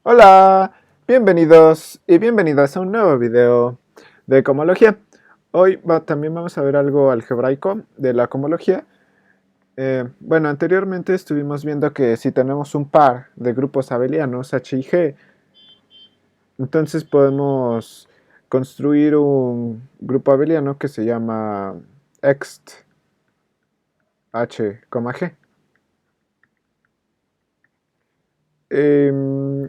Hola, bienvenidos y bienvenidas a un nuevo video de cohomología. Hoy también vamos a ver algo algebraico de la cohomología. Bueno, anteriormente estuvimos viendo que si tenemos un par de grupos abelianos H y G, entonces podemos construir un grupo abeliano que se llama ext H, G.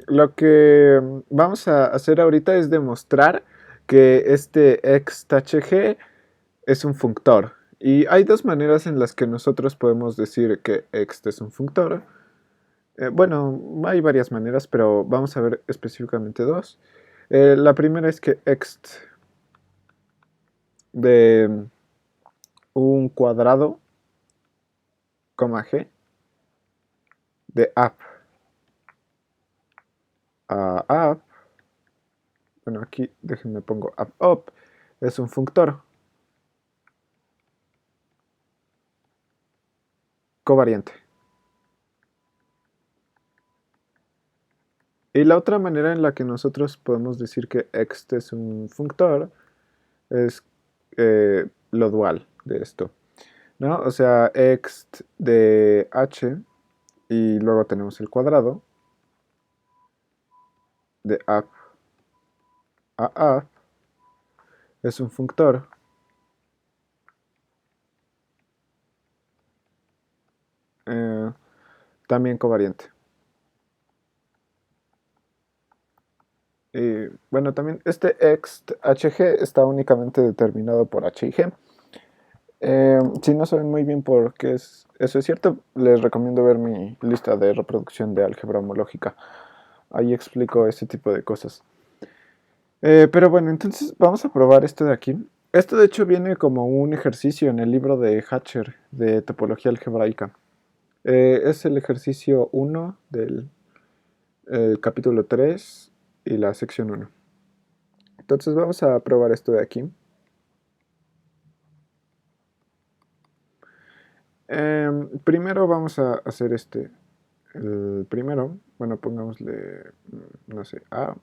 Lo que vamos a hacer ahorita es demostrar que este extHG es un functor. Y hay dos maneras en las que nosotros podemos decir que ext es un functor. Bueno, hay varias maneras, pero vamos a ver específicamente dos. La primera es que ext de un cuadrado, g, de app a app, bueno, aquí déjenme pongo app up, es un functor covariante. Y la otra manera en la que nosotros podemos decir que ext es un functor es lo dual de esto, ¿no? O sea, ext de h y luego tenemos el cuadrado de app a app es un functor eh, también covariante. Y bueno, también este ext hg está únicamente determinado por h y g. Si no saben muy bien por qué eso es cierto, les recomiendo ver mi lista de reproducción de álgebra homológica. Ahí explico ese tipo de cosas. Pero bueno, entonces vamos a probar esto de aquí. Esto de hecho viene como un ejercicio en el libro de Hatcher de topología algebraica. Es el ejercicio 1 del capítulo 3 y la sección 1. Entonces vamos a probar esto de aquí. Primero vamos a hacer el primero, bueno, pongámosle, no sé, A,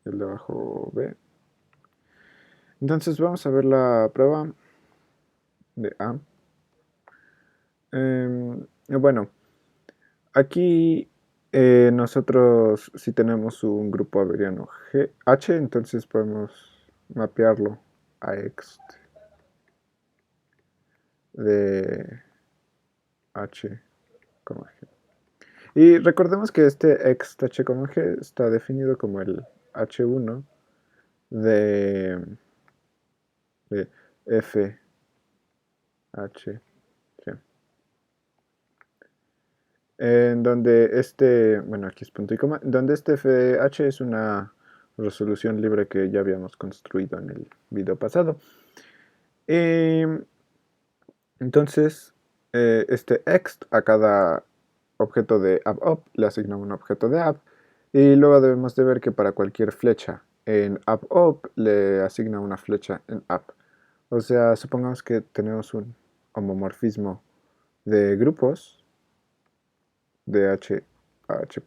el de abajo B. Entonces vamos a ver la prueba de A. Bueno, aquí nosotros si tenemos un grupo abeliano H, entonces podemos mapearlo a ext de H, G. Y recordemos que este ext H, G está definido como el H1 de, de F H G. En donde bueno, aquí es punto y coma, donde este FH es una resolución libre que ya habíamos construido en el video pasado. Y entonces, este ext a cada objeto de app le asigna un objeto de app, y luego debemos de ver que para cualquier flecha en app le asigna una flecha en app. O sea, supongamos que tenemos un homomorfismo de grupos de H a H',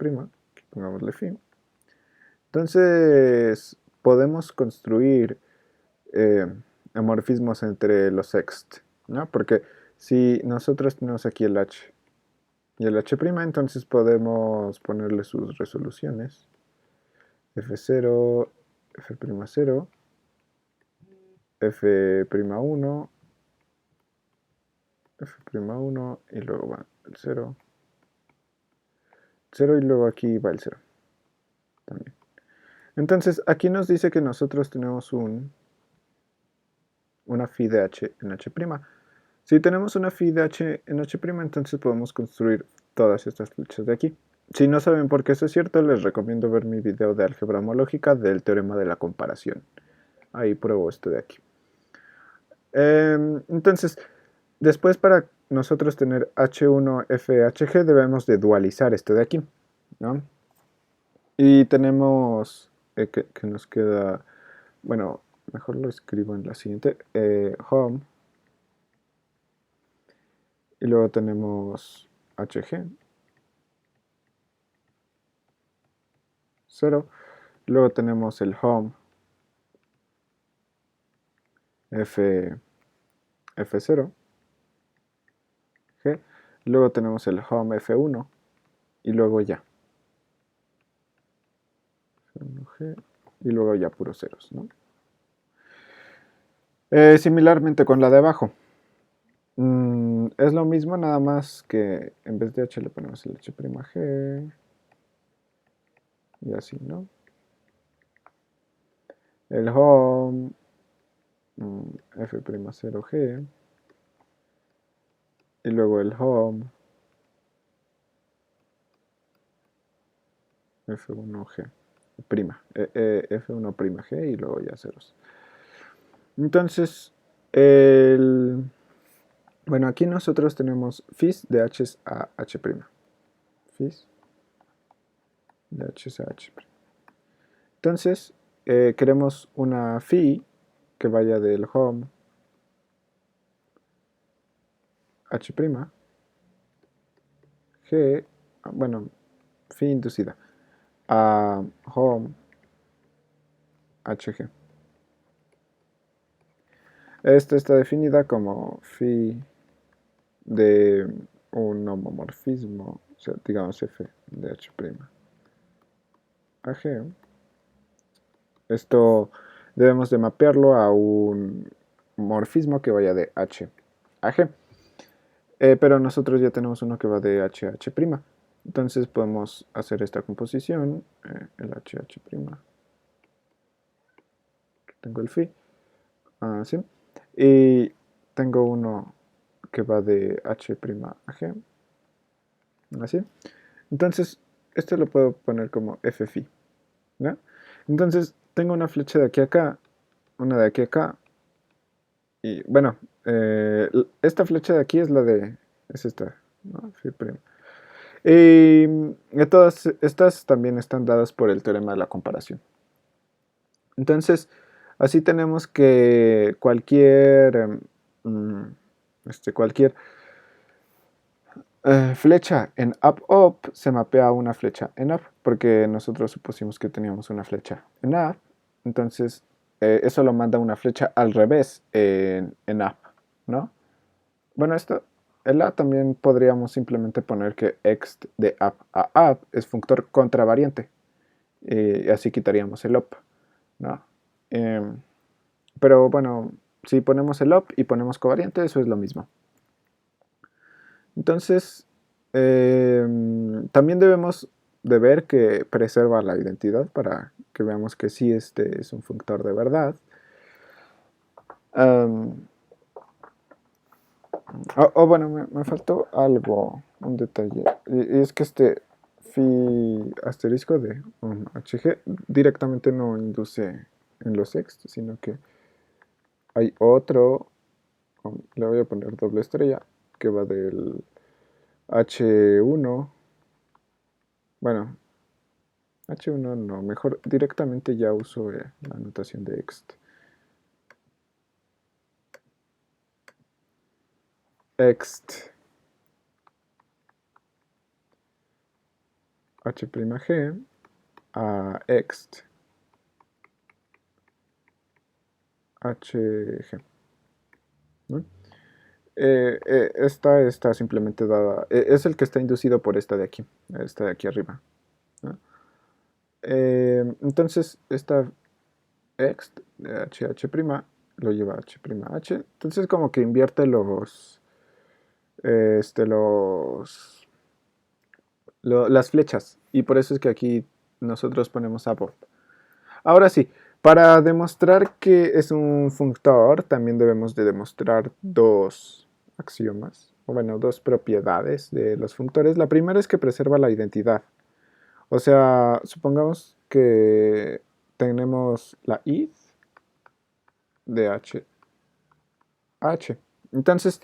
pongámosle fin. Entonces, podemos construir eh, amorfismos entre los ext, ¿no? Porque si nosotros tenemos aquí el H y el H', entonces podemos ponerle sus resoluciones. F0, F'0, F'1, F'1 y luego va el 0, 0 y luego aquí va el 0 también. Entonces, aquí nos dice que nosotros tenemos una phi de h en h'. Si tenemos una phi de h en h', entonces podemos construir todas estas flechas de aquí. Si no saben por qué eso es cierto, les recomiendo ver mi video de álgebra homológica del teorema de la comparación. Ahí pruebo esto de aquí. Entonces, después para nosotros tener H1FHG debemos de dualizar esto de aquí, ¿no? Y tenemos que nos queda, bueno, mejor lo escribo en la siguiente, home, y luego tenemos HG, 0. Luego tenemos el home F0, G. Luego tenemos el home F1 y luego ya. F1G, y luego ya puros ceros, ¿no? Similarmente con la de abajo. Es lo mismo, nada más que en vez de H le ponemos el H'G y así, ¿no? El home F'0G y luego el home F1G prima, F1'G y luego ya ceros. Entonces, bueno, aquí nosotros tenemos Fis de H a H'. Fis de H a H'. Entonces, queremos una Phi que vaya del home H', G, bueno, Phi inducida, a home HG. Esta está definida como phi de un homomorfismo, o sea, digamos f de H' a G. Esto debemos de mapearlo a un morfismo que vaya de H a G. Pero nosotros ya tenemos uno que va de H a H'. Entonces podemos hacer esta composición, el H a H'. Tengo el phi, así. Y tengo uno que va de H' a G, así. Entonces, este lo puedo poner como F phi, ¿no? Entonces, tengo una flecha de aquí a acá, una de aquí a acá, y bueno, esta flecha de aquí es la de, es esta, ¿no? Phi prima. Y todas estas también están dadas por el teorema de la comparación. Entonces, así tenemos que cualquier flecha en up se mapea a una flecha en up, porque nosotros supusimos que teníamos una flecha en up, entonces eso lo manda una flecha al revés en up, ¿no? Bueno, el A también podríamos simplemente poner que ext de up a up es funtor contravariante, y así quitaríamos el up, ¿no? Pero bueno, si ponemos el up y ponemos covariante, eso es lo mismo. Entonces, también debemos de ver que preserva la identidad para que veamos que sí este es un funtor de verdad. Bueno, me faltó algo, un detalle. Y es que este phi asterisco de un HG directamente no induce en los ext, sino que hay otro, le voy a poner doble estrella, que va del H1. Bueno, H1 no, mejor directamente ya uso la notación de ext. Ext H'G a ext Hg, ¿no? Esta está simplemente dada, es el que está inducido por esta de aquí arriba, ¿no? Entonces, esta ext de HH' lo lleva a H'H, entonces como que invierte las flechas, y por eso es que aquí nosotros ponemos above. Ahora sí, para demostrar que es un funtor, también debemos de demostrar dos axiomas, o bueno, dos propiedades de los functores. La primera es que preserva la identidad. O sea, supongamos que tenemos la id de H. Entonces,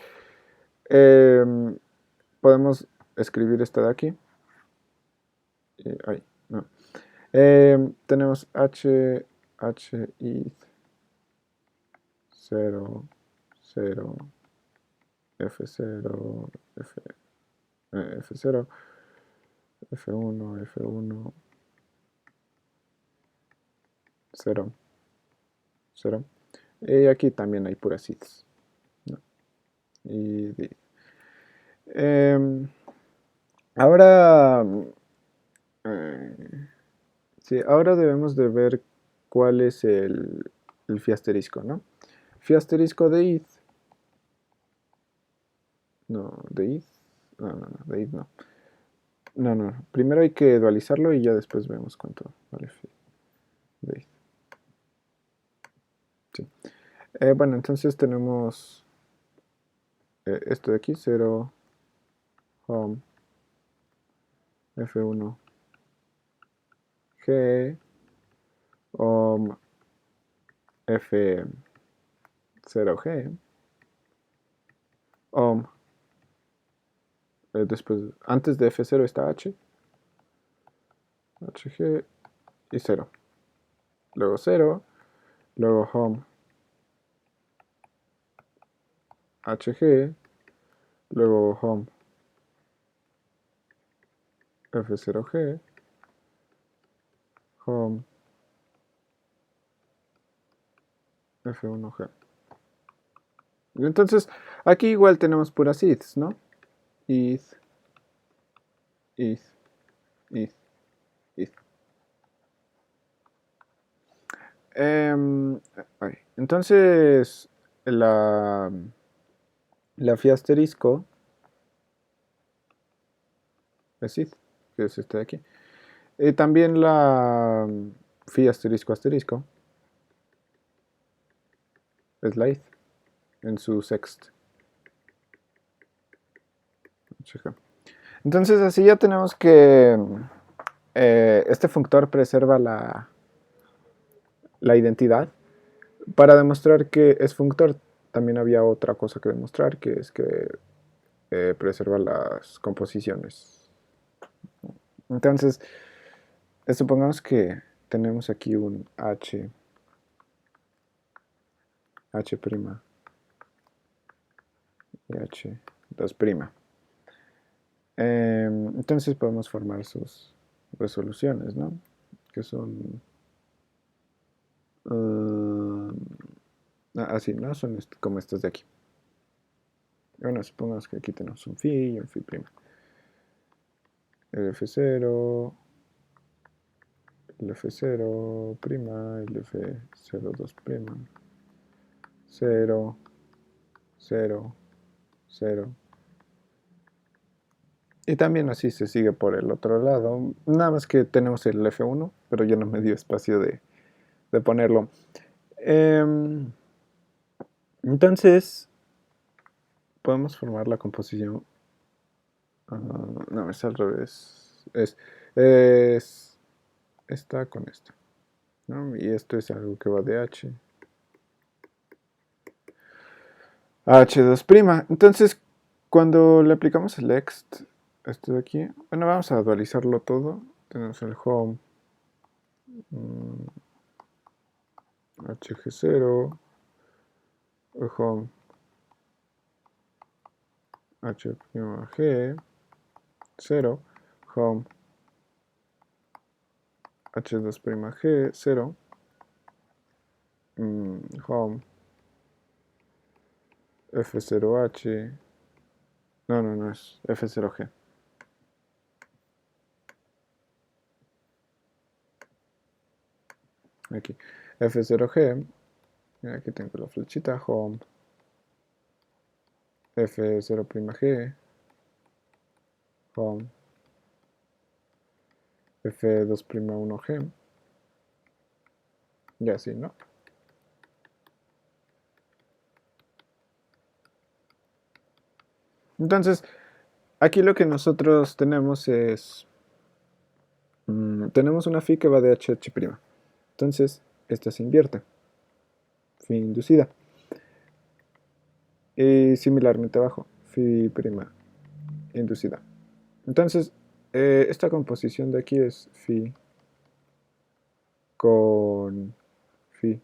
podemos escribir esta de aquí. No. Tenemos H id 0, 0, F0, F0, F1, F1, 0, 0. Y aquí también hay puras iths, ¿no? Y em, ahora, sí, ahora debemos de ver cuál es el phi asterisco, ¿no? Phi asterisco de ith, no, de ith, no, de ith no. No, primero hay que dualizarlo y ya después vemos cuánto vale phi de ith. Sí. Bueno, entonces tenemos esto de aquí, 0, home, f1, g, home, f0g, home, después, antes de f0 está h, hg y 0. Luego 0, luego home, hg, luego home, f0g, home, f1g. Entonces, aquí igual tenemos puras iths, ¿no? Ith, ith, ith, ith. Em, entonces, la, la phi asterisco es ith, que es este de aquí. También la phi asterisco asterisco es la ith en su sext. Entonces, así ya tenemos que este functor preserva la identidad. Para demostrar que es functor, también había otra cosa que demostrar, que es que preserva las composiciones. Entonces, supongamos que tenemos aquí un H' y H2'. Entonces podemos formar sus resoluciones, ¿no? Que son así, ¿no? Son como estas de aquí. Bueno, supongamos que aquí tenemos un phi y un phi'. El F0, el F0', el F02', 0, 0, 0. Y también así se sigue por el otro lado. Nada más que tenemos el F1, pero ya no me dio espacio de ponerlo. Entonces, podemos formar la composición. No, es al revés. Es esta con esta, ¿no? Y esto es algo que va de H. H2'. Entonces, cuando le aplicamos el ext, esto de aquí, bueno, vamos a dualizarlo todo. Tenemos el home, hg0, el home, h'g, 0, home, h2'g, 0, home, f0h, no es f0g. Aquí, f0g, aquí tengo la flechita, home, f0'g, home, f2'1g, y así, ¿no? Entonces, aquí lo que nosotros tenemos es, tenemos una phi que va de hh'. Entonces, esta se invierte, phi inducida. Y similarmente abajo, phi' inducida. Entonces, esta composición de aquí es phi con phi'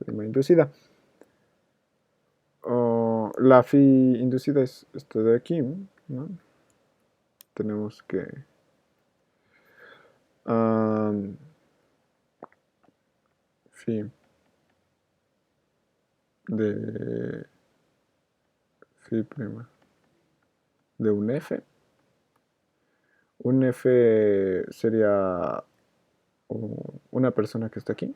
inducida. La phi inducida es esto de aquí, ¿no? Tenemos que phi de phi prima de un f. Un f sería una persona que está aquí,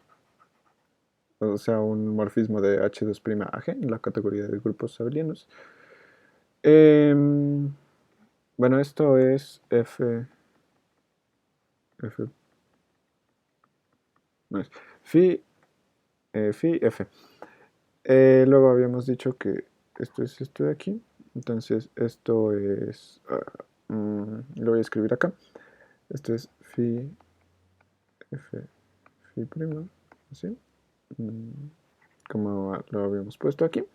o sea, un morfismo de H2'Ag en la categoría de grupos abelianos. Em, bueno, esto es f, no es, phi, phi f. Luego habíamos dicho que esto es esto de aquí, entonces esto es, lo voy a escribir acá, esto es phi f, phi prima, así, mm, como lo habíamos puesto aquí.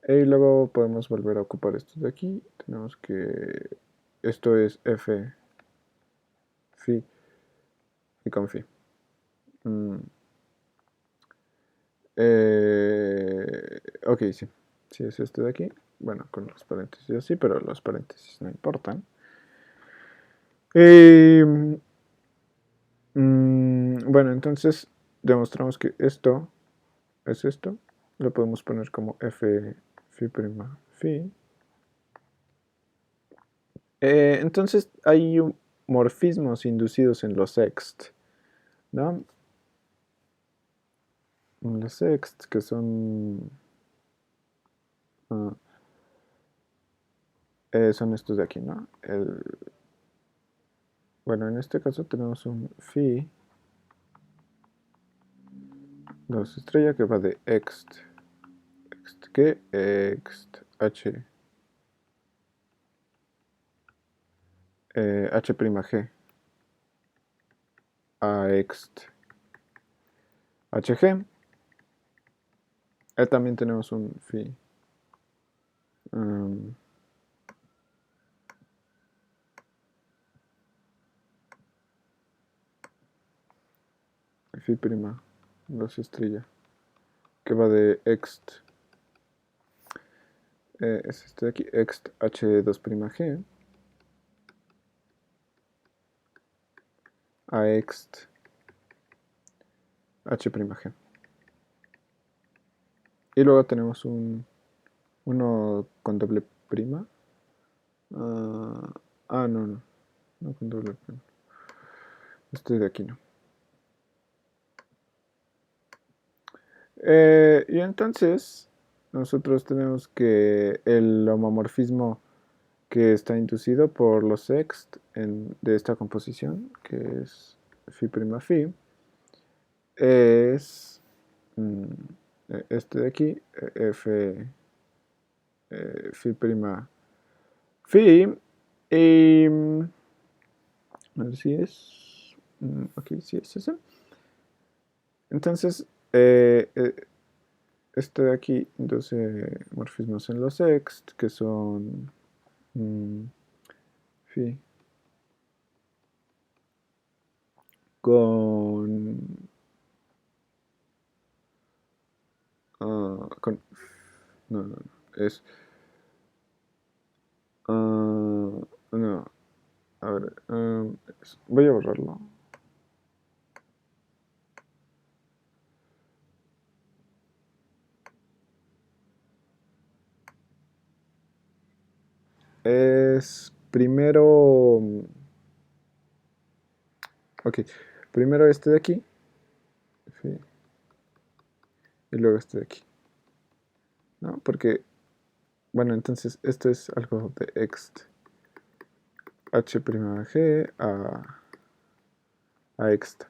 Y luego podemos volver a ocupar esto de aquí. Tenemos que esto es f phi y con phi. Mm, ok, sí. Sí, es este de aquí. Bueno, con los paréntesis así, pero los paréntesis no importan. Eh, bueno, entonces demostramos que esto es esto. Lo podemos poner como f phi prima phi. Entonces hay morfismos inducidos en los sext, ¿no? Los sext que son ah, son estos de aquí, ¿no? Bueno, en este caso tenemos un phi 2 estrella que va de ext h h prima g a ext hg. También tenemos un phi um, phi prima 2 estrella que va de ext es este de aquí, ext h2 prima g a ext h prima g. Y luego tenemos uno con doble prima. No, no, no con doble prima. Este de aquí no. Y entonces nosotros tenemos que el homomorfismo que está inducido por los sext de esta composición, que es phi prima phi, es este de aquí, f phi prima phi, y a ver si es, ok, sí es ese. Entonces, este de aquí induce morfismos en los sext, que son phi con, con no, no, no, es no, a ver, voy a borrarlo. Es primero, ok, primero este de aquí, phi, y luego este de aquí, ¿no? Porque, bueno, entonces esto es algo de ext h' a ext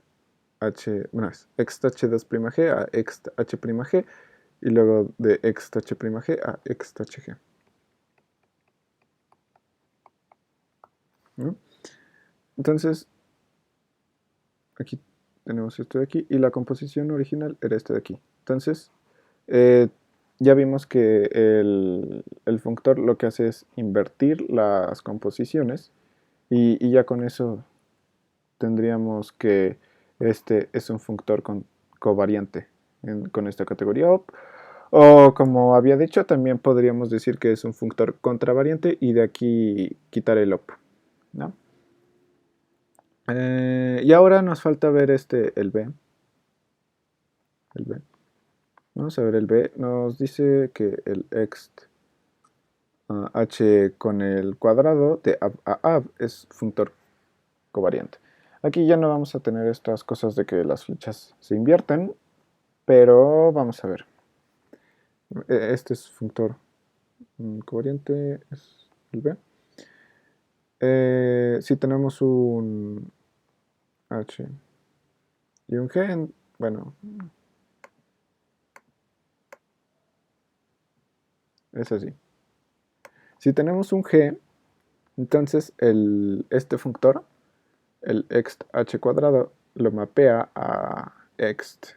bueno, es ext h2' a ext h', y luego de ext h' a ext hg, ¿no? Entonces, aquí tenemos esto de aquí, y la composición original era este de aquí. Entonces, eh, ya vimos que el functor lo que hace es invertir las composiciones, y ya con eso tendríamos que este es un functor covariante con esta categoría op. O como había dicho, también podríamos decir que es un functor contravariante y de aquí quitar el op, ¿no? Y ahora nos falta ver el b. el b. Vamos a ver el b. Nos dice que el ext h con el cuadrado de ab a ab es funtor covariante. Aquí ya no vamos a tener estas cosas de que las flechas se invierten, pero vamos a ver. Este es funtor covariante, es el b. Si tenemos un h y un g, bueno, es así. Si tenemos un g, entonces este funtor, el ext h cuadrado, lo mapea a ext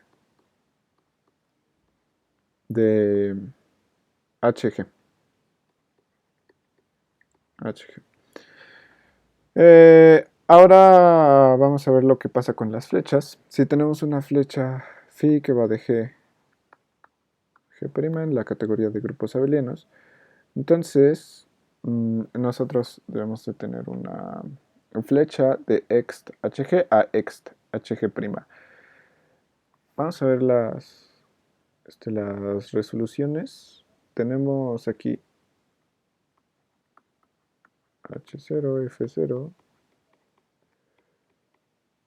de hg. Ahora vamos a ver lo que pasa con las flechas. Si tenemos una flecha phi que va de G' en la categoría de grupos abelianos, entonces nosotros debemos de tener una flecha de ext hg a ext hg'. Vamos a ver las resoluciones. Tenemos aquí H0, F0,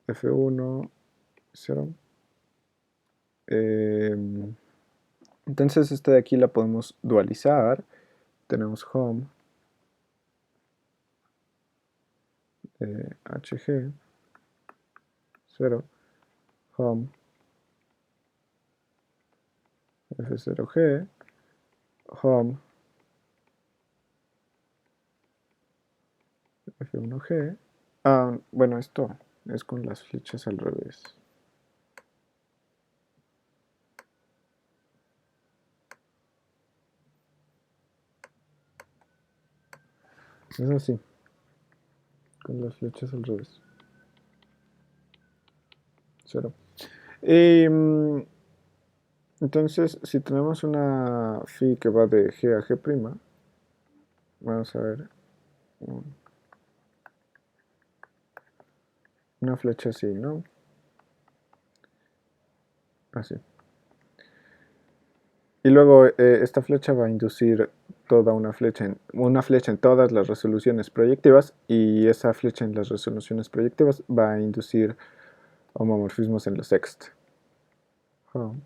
F1, 0. Entonces esta de aquí la podemos dualizar. Tenemos home hg 0, home f0g, home f1g. Bueno, esto es con las flechas al revés. Es así, con las flechas al revés. 0. Entonces, si tenemos una phi que va de G a G', vamos a ver una flecha así, ¿no? Así. Y luego esta flecha va a inducir toda una flecha en todas las resoluciones proyectivas, y esa flecha en las resoluciones proyectivas va a inducir homomorfismos en los ext. Home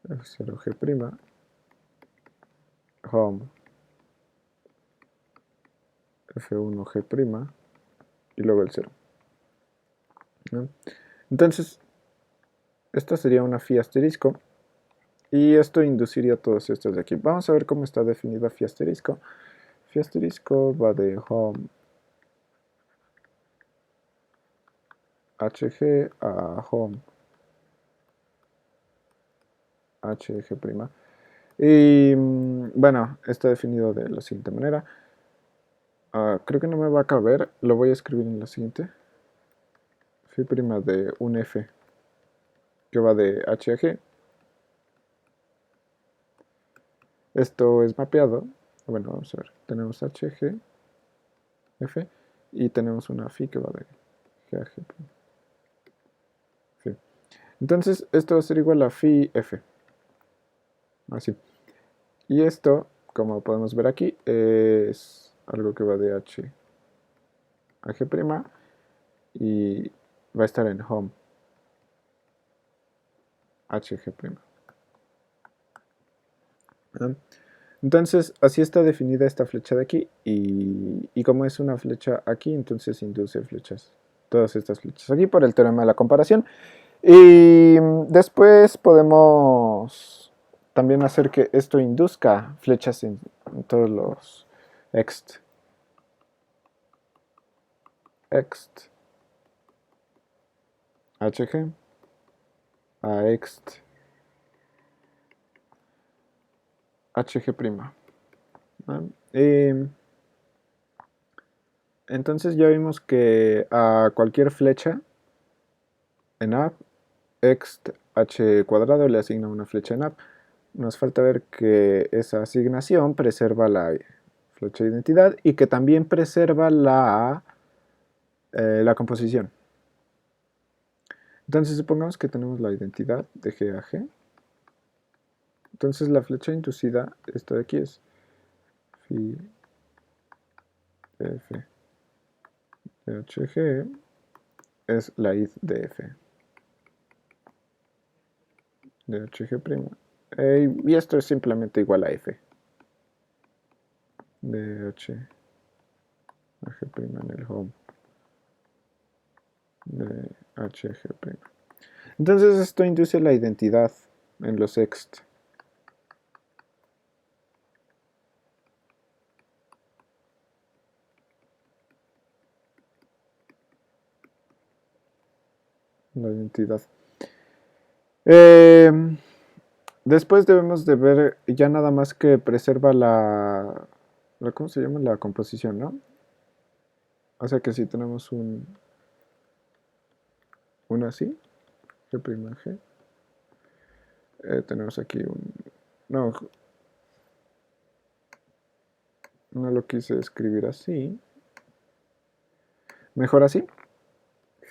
f0g', home f1g', y luego el 0. ¿No? Entonces, esta sería una phi asterisco, y esto induciría todos estos de aquí. Vamos a ver cómo está definida phi asterisco. Phi asterisco va de home hg a home hg'. Y bueno, está definido de la siguiente manera. Creo que no me va a caber, lo voy a escribir en la siguiente. Phi' de un f que va de h a g. Esto es mapeado. Bueno, vamos a ver. Tenemos h, g, f, y tenemos una phi que va de g a g'. Phi. Entonces, esto va a ser igual a phi f. Así. Y esto, como podemos ver aquí, es algo que va de h a g', y va a estar en home hg'. Entonces, así está definida esta flecha de aquí, y como es una flecha aquí, entonces induce flechas, todas estas flechas aquí por el teorema de la comparación. Y después podemos también hacer que esto induzca flechas en todos los ext hg a ext hg'. Entonces ya vimos que a cualquier flecha en A, ext h cuadrado le asigna una flecha en A. Nos falta ver que esa asignación preserva la flecha de identidad y que también preserva la composición. Entonces supongamos que tenemos la identidad de G a G. Entonces la flecha inducida, esta de aquí es phi f de hg, es la id de f de hg'. Y esto es simplemente igual a f de hg' en el home de hg'. Entonces esto induce la identidad en los ext. La identidad. Después debemos de ver ya nada más que preserva ¿cómo se llama? La composición, ¿no? O sea que si tenemos un así, G', tenemos aquí no, no lo quise escribir así. Mejor así,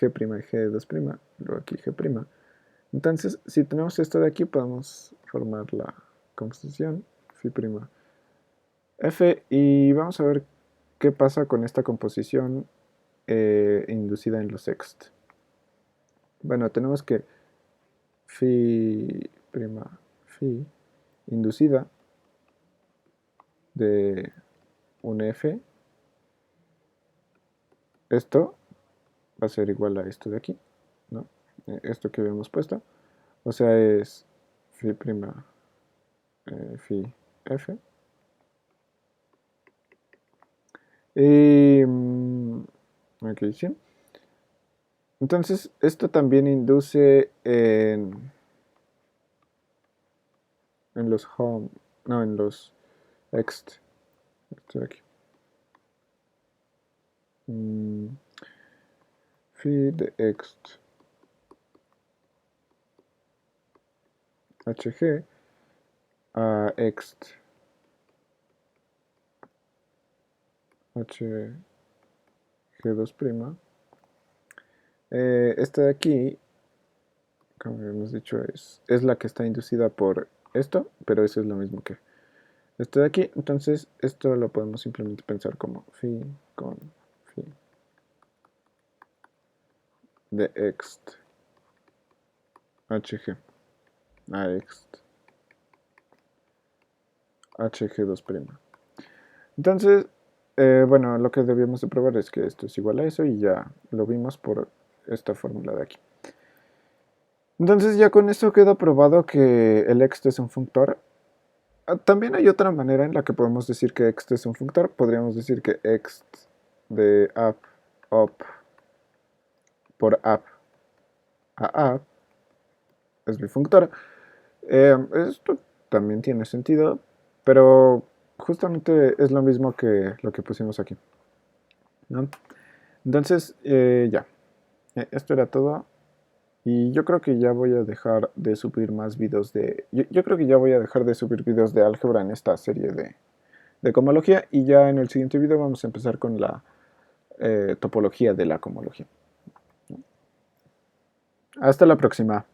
G' y G2', luego aquí G'. Entonces, si tenemos esto de aquí, podemos formar la composición phi', F, y vamos a ver qué pasa con esta composición inducida en los ext. Bueno, tenemos que phi', phi inducida de un f, esto va a ser igual a esto de aquí, ¿no? Esto que habíamos puesto, o sea, es phi', phi f. Y aquí sí. Entonces, esto también induce en los home, no, en los ext. Esto de aquí. Phi de ext hg a ext hg2'. Esta de aquí, como hemos dicho, es la que está inducida por esto, pero eso es lo mismo que esto de aquí. Entonces esto lo podemos simplemente pensar como phi con phi de ext hg a ext hg2'. Entonces, bueno, lo que debíamos de probar es que esto es igual a eso y ya lo vimos por esta fórmula de aquí. Entonces ya con esto queda probado que el ext es un functor. También hay otra manera en la que podemos decir que ext es un functor. Podríamos decir que ext de app up por app a app es mi functor. Esto también tiene sentido, pero justamente es lo mismo que lo que pusimos aquí, ¿no? Entonces, ya, esto era todo. Y yo creo que ya voy a dejar de subir más videos de... Yo creo que ya voy a dejar de subir videos de álgebra en esta serie de cohomología. Y ya en el siguiente video vamos a empezar con la topología de la cohomología. Hasta la próxima.